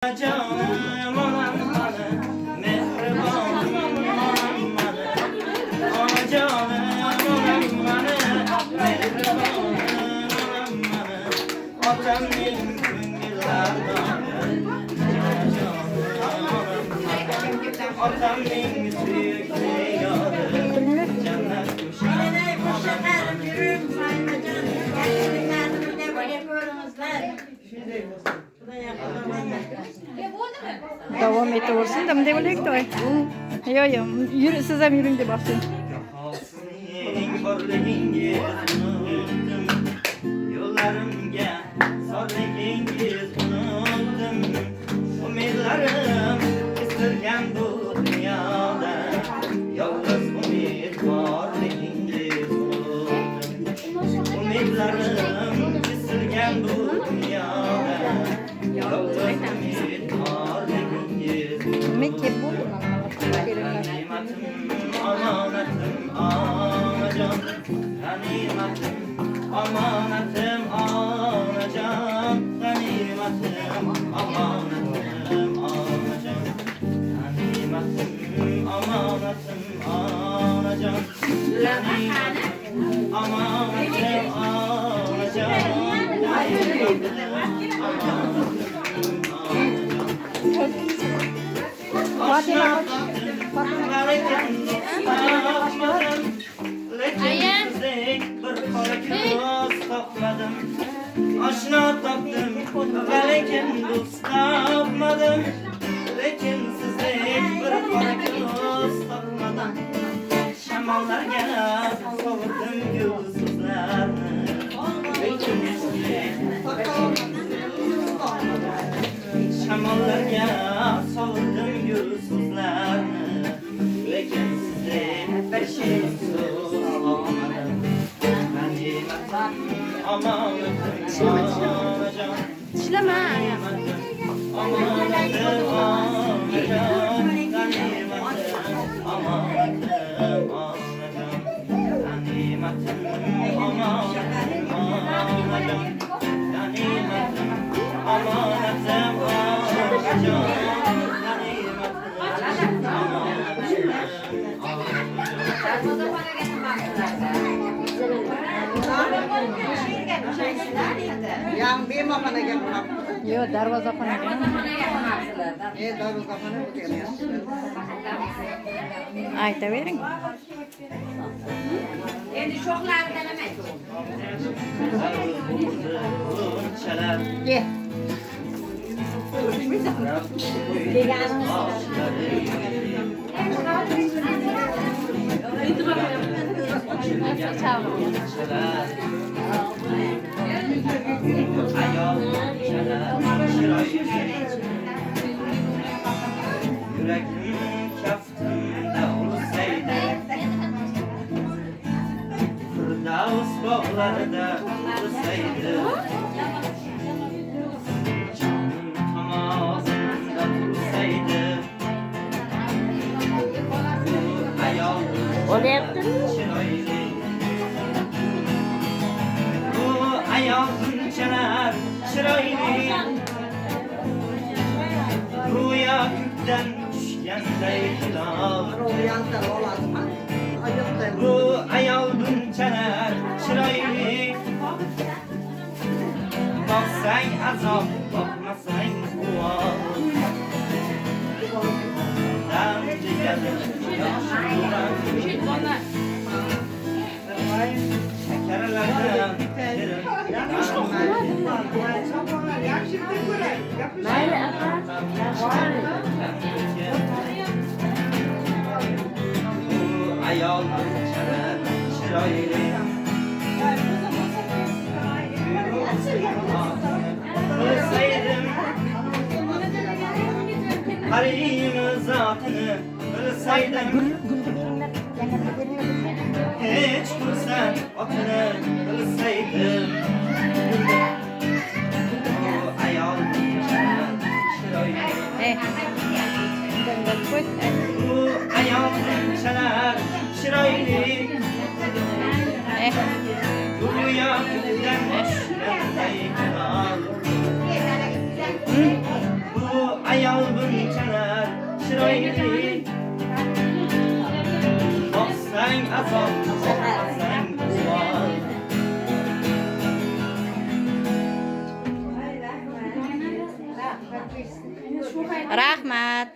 Canım anam bana mehribanım anam bana. Ana canım anam bana mehribanım anam bana. Atam benim kıngıllardan. Atam benim sürekli yarım. Cennet kuşağım anam Devam ediyorsun da mı demek de? Yok yok, yürü siz hem yürüyün de bakın. Yollarımga zorligingiz unutdim. Umidlarim kesilgan bu dunyoda. Yolg'iz umid borligingiz unutdim. Umidlarim kesilgan bu dunyoda. Yolg'iz umid borligingiz Mekke bu. Ganimatim, amanatım, anacan. Ganimatim, amanatım, anacan. Ganimatim, amanatım, anacan. Ganimatim, amanatım, anacan. Ganimatim, amanatım, anacan. Fatih'le Aşna tapdım, lekin dost tapmadım. Lekin sizlik bir ko'z tapmadım. Shamollarga sovurdim yulduzlarni. Lekin sizlik Shamollarga sovurdim yulduzlarni. Lekin sizlik bir şey olmadim. Amanatım, anacan. İşleme. Amanatım, anacan. Ganimatim, amanatım, anacan. Ganimatim, amanatım, anacan. Ganimatim, amanatım, anacan. Yang bima mana yang hap? Yok, darvoza falan. Darus apa nih bukan ya? Aytavering. Endi shoxlaridan emas. Ye. Yüreğim kaftımda olsaydı, Firdavs bağlarında olsaydı, canım tam ağzımda dursaydı, bu ayağım çıraylı, bu ayağım çanar çıraylı, rüya küpten düşgenday hilal. Yang terolas mah. Ayo teh. Bu ayağın çener çıraylı. Baksan azap, bakmasan kuval. Damcı gelir, yaşlılar. Şekerlerden yerim. Bu ayağın çener çıraylı. Ölseydim Harim zatını ölseydim hiç kursan atını ölseydim Bu ayağın çener çıraylı. Bu ayağın çener çıraylı. Rüya küpten düşgenday hilal. Bu ayol bunchalar chiroyli. Boqsang azob, boqmasang uvol. Rahmat.